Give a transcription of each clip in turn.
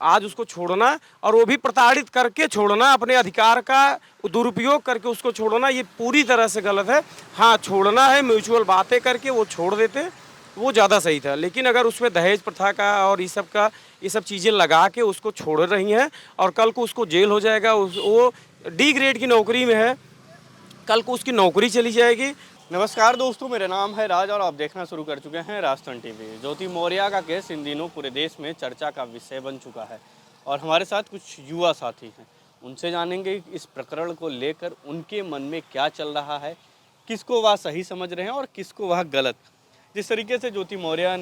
आज उसको छोड़ना, और वो भी प्रताड़ित करके छोड़ना, अपने अधिकार का दुरुपयोग करके उसको छोड़ना, ये पूरी तरह से गलत है। हाँ, छोड़ना है म्यूचुअल बातें करके वो छोड़ देते, वो ज़्यादा सही था। लेकिन अगर उसमें दहेज प्रथा का और ये सब चीज़ें लगा के उसको छोड़ रही हैं, और कल को उसको जेल हो जाएगा, वो डी ग्रेड की नौकरी में है, कल को उसकी नौकरी चली जाएगी। नमस्कार दोस्तों, मेरा नाम है राज और आप देखना शुरू कर चुके हैं राजस्थान टीवी। ज्योति मौर्य का केस इन दिनों पूरे देश में चर्चा का विषय बन चुका है और हमारे साथ कुछ युवा साथी हैं। उनसे जानेंगे इस प्रकरण को लेकर उनके मन में क्या चल रहा है, किसको वह सही समझ रहे हैं और किसको वह गलत। जिस तरीके से ज्योति मौर्य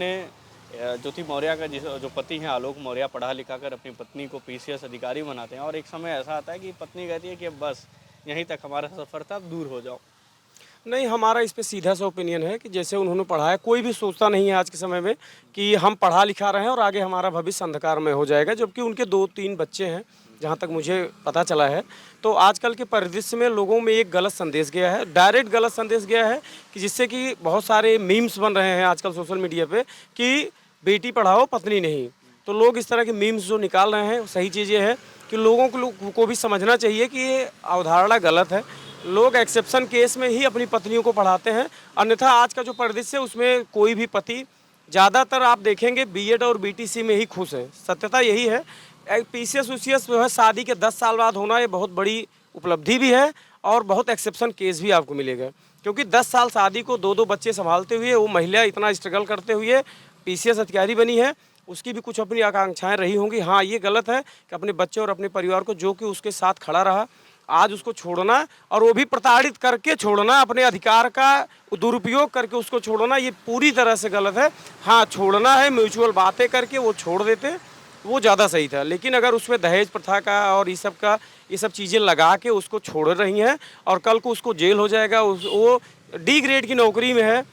का जो पति हैं आलोक मौर्य, पढ़ा लिखा कर अपनी पत्नी को पीसीएस अधिकारी बनाते हैं और एक समय ऐसा आता है कि पत्नी कहती है कि अब बस यहीं तक हमारा सफ़र था, अब दूर हो जाओ। नहीं, हमारा इस पे सीधा सा ओपिनियन है कि जैसे उन्होंने पढ़ा है, कोई भी सोचता नहीं है आज के समय में कि हम पढ़ा लिखा रहे हैं और आगे हमारा भविष्य अंधकार में हो जाएगा, जबकि उनके 2-3 बच्चे हैं, जहाँ तक मुझे पता चला है। तो आजकल के परिदृश्य में लोगों में एक गलत संदेश गया है, डायरेक्ट गलत संदेश गया है, कि जिससे कि बहुत सारे मीम्स बन रहे हैं आजकल सोशल मीडिया पे कि बेटी पढ़ाओ पत्नी नहीं। तो लोग इस तरह के मीम्स जो निकाल रहे हैं, सही चीज़ ये है कि लोगों को भी समझना चाहिए कि ये अवधारणा गलत है। लोग एक्सेप्शन केस में ही अपनी पत्नियों को पढ़ाते हैं, अन्यथा आज का जो परिदृश्य है उसमें कोई भी पति, ज़्यादातर आप देखेंगे बीएड और बीटीसी में ही खुश है। सत्यता यही है। पीसीएस ऊसीएस जो है शादी के 10 साल बाद होना, ये बहुत बड़ी उपलब्धि भी है और बहुत एक्सेप्शन केस भी आपको मिलेगा, क्योंकि 10 साल शादी को 2-2 बच्चे संभालते हुए वो महिला इतना स्ट्रगल करते हुए पीसीएस अधिकारी बनी है, उसकी भी कुछ अपनी आकांक्षाएं रही होंगी। हाँ, ये गलत है कि अपने बच्चे और अपने परिवार को, जो कि उसके साथ खड़ा रहा, आज उसको छोड़ना, और वो भी प्रताड़ित करके छोड़ना, अपने अधिकार का दुरुपयोग करके उसको छोड़ना, ये पूरी तरह से गलत है। हाँ, छोड़ना है म्यूचुअल बातें करके वो छोड़ देते, वो ज़्यादा सही था। लेकिन अगर उसमें दहेज प्रथा का और ये सब चीज़ें लगा के उसको छोड़ रही हैं, और कल को उसको जेल हो जाएगा, वो डी ग्रेड की नौकरी में है,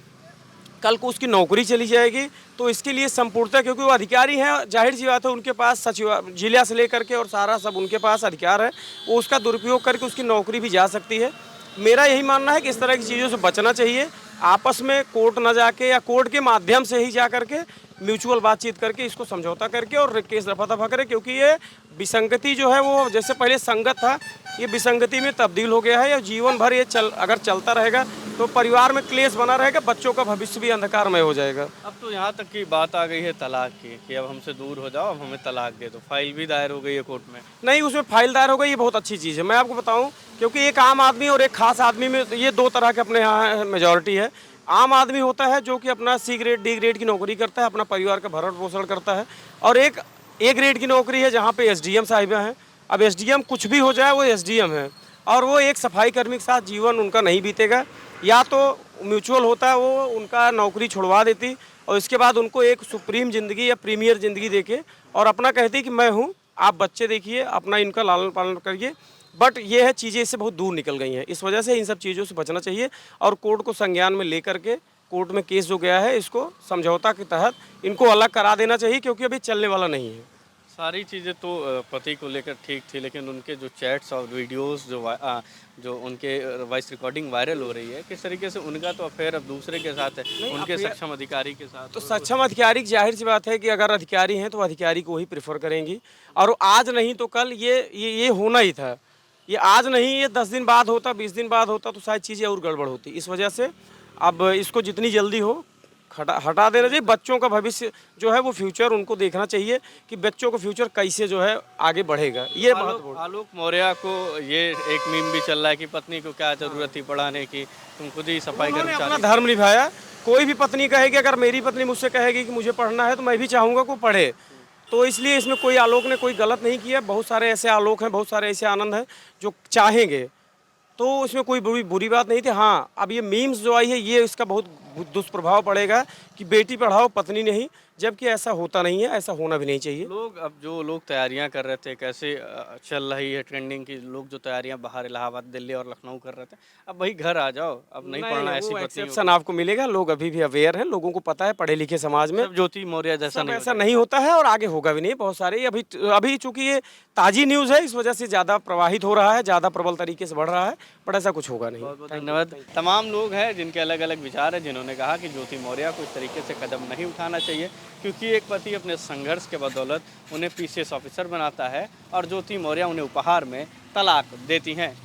कल को उसकी नौकरी चली जाएगी। तो इसके लिए संपूर्णतः, क्योंकि वो अधिकारी हैं, जाहिर सी बात है उनके पास सचिव जिला से लेकर के और सारा सब उनके पास अधिकार है, वो उसका दुरुपयोग करके उसकी नौकरी भी जा सकती है। मेरा यही मानना है कि इस तरह की चीज़ों से बचना चाहिए, आपस में कोर्ट न जाके या कोर्ट के माध्यम से ही जा करके म्यूचुअल बातचीत करके इसको समझौता करके और केस रफा दफा करें, क्योंकि ये विसंगति जो है वो जैसे पहले संगत था, ये विसंगति में तब्दील हो गया है। या जीवन भर ये अगर चलता रहेगा तो परिवार में क्लेश बना रहेगा, बच्चों का भविष्य भी अंधकारमय हो जाएगा। अब तो यहाँ तक की बात आ गई है तलाक की कि अब हमसे दूर हो जाओ, अब हमें तलाक दे दो। फाइल भी दायर हो गई है कोर्ट में। नहीं, उसमें फाइल दायर हो गई, ये बहुत अच्छी चीज़ है। मैं आपको बताऊं, क्योंकि एक आम आदमी और एक खास आदमी में ये 2 तरह के अपने यहाँ मेजॉरिटी है। आम आदमी होता है जो कि अपना सी ग्रेड डी ग्रेड की नौकरी करता है, अपना परिवार का भरण पोषण करता है, और एक ए ग्रेड की नौकरी है जहाँ पे एसडीएम साहिबा हैं। अब एसडीएम कुछ भी हो जाए, वो एसडीएम है, और वो एक सफाई कर्मी के साथ जीवन उनका नहीं बीतेगा। या तो म्यूचुअल होता है, वो उनका नौकरी छुड़वा देती और इसके बाद उनको एक सुप्रीम ज़िंदगी या प्रीमियर ज़िंदगी देके और अपना कहती कि मैं हूँ, आप बच्चे देखिए, अपना इनका लालन पालन करिए। बट ये है, चीज़ें इससे बहुत दूर निकल गई हैं। इस वजह से इन सब चीज़ों से बचना चाहिए और कोर्ट को संज्ञान में लेकर के, कोर्ट में केस जो गया है इसको समझौता के तहत इनको अलग करा देना चाहिए, क्योंकि अभी चलने वाला नहीं है। सारी चीज़ें तो पति को लेकर ठीक थी, लेकिन उनके जो चैट्स और वीडियोस जो उनके वॉइस रिकॉर्डिंग वायरल हो रही है, किस तरीके से उनका तो अफेयर अब दूसरे के साथ है, उनके सक्षम अधिकारी के साथ। तो सक्षम अधिकारी, जाहिर सी बात है कि अगर अधिकारी हैं तो अधिकारी को ही प्रेफर करेंगी, और आज नहीं तो कल ये होना ही था। ये आज नहीं, ये 10 दिन बाद होता, 20 दिन बाद होता तो शायद चीज़ें और गड़बड़ होती। इस वजह से अब इसको जितनी जल्दी हो हटा देना चाहिए। बच्चों का भविष्य जो है वो फ्यूचर उनको देखना चाहिए कि बच्चों का फ्यूचर कैसे जो है आगे बढ़ेगा। ये आलोक मौर्य को ये एक मीम भी चल रहा है कि पत्नी को क्या जरूरत थी पढ़ाने की, तुम खुद ही सफाई कर्मचारी। अपना धर्म निभाया। कोई भी पत्नी कहेगी, अगर मेरी पत्नी मुझसे कहेगी कि मुझे पढ़ना है, तो मैं भी चाहूँगा कि वो पढ़े। तो इसलिए इसमें कोई आलोक ने कोई गलत नहीं किया। बहुत सारे ऐसे आलोक हैं, बहुत सारे ऐसे आनंद हैं जो चाहेंगे, तो इसमें कोई बुरी बात नहीं थी। हाँ, अब ये मीम्स जो आई है, ये इसका बहुत दुष्प्रभाव पड़ेगा कि बेटी पढ़ाओ पत्नी नहीं, जबकि ऐसा होता नहीं है, ऐसा होना भी नहीं चाहिए। अब जो लोग तैयारियां कर रहे थे, कैसे चल रही है ट्रेंडिंग की, लोग जो तैयारियां बाहर इलाहाबाद, दिल्ली और लखनऊ कर रहे थे, अब वही घर आ जाओ, अब नहीं पढ़ना, ऐसी एक्सेप्शन आपको मिलेगा। लोग अभी भी अवेयर हैं, लोगों को पता है, पढ़े लिखे समाज में ज्योति मौर्य जैसा नहीं होता है और आगे होगा भी नहीं। बहुत सारे अभी चूंकि ये ताजी न्यूज़ है, इस वजह से ज़्यादा प्रवाहित हो रहा है, ज़्यादा प्रबल तरीके से बढ़ रहा है, बट ऐसा कुछ होगा नहीं। बहुत बहुत धन्यवाद। तमाम लोग हैं जिनके अलग अलग विचार है, जिन्होंने कहा कि ज्योति मौर्य को इस तरीके से कदम नहीं उठाना चाहिए। क्योंकि एक पति अपने संघर्ष के बदौलत उन्हें पीसीएस ऑफिसर बनाता है और ज्योति मौर्य उन्हें उपहार में तलाक देती हैं।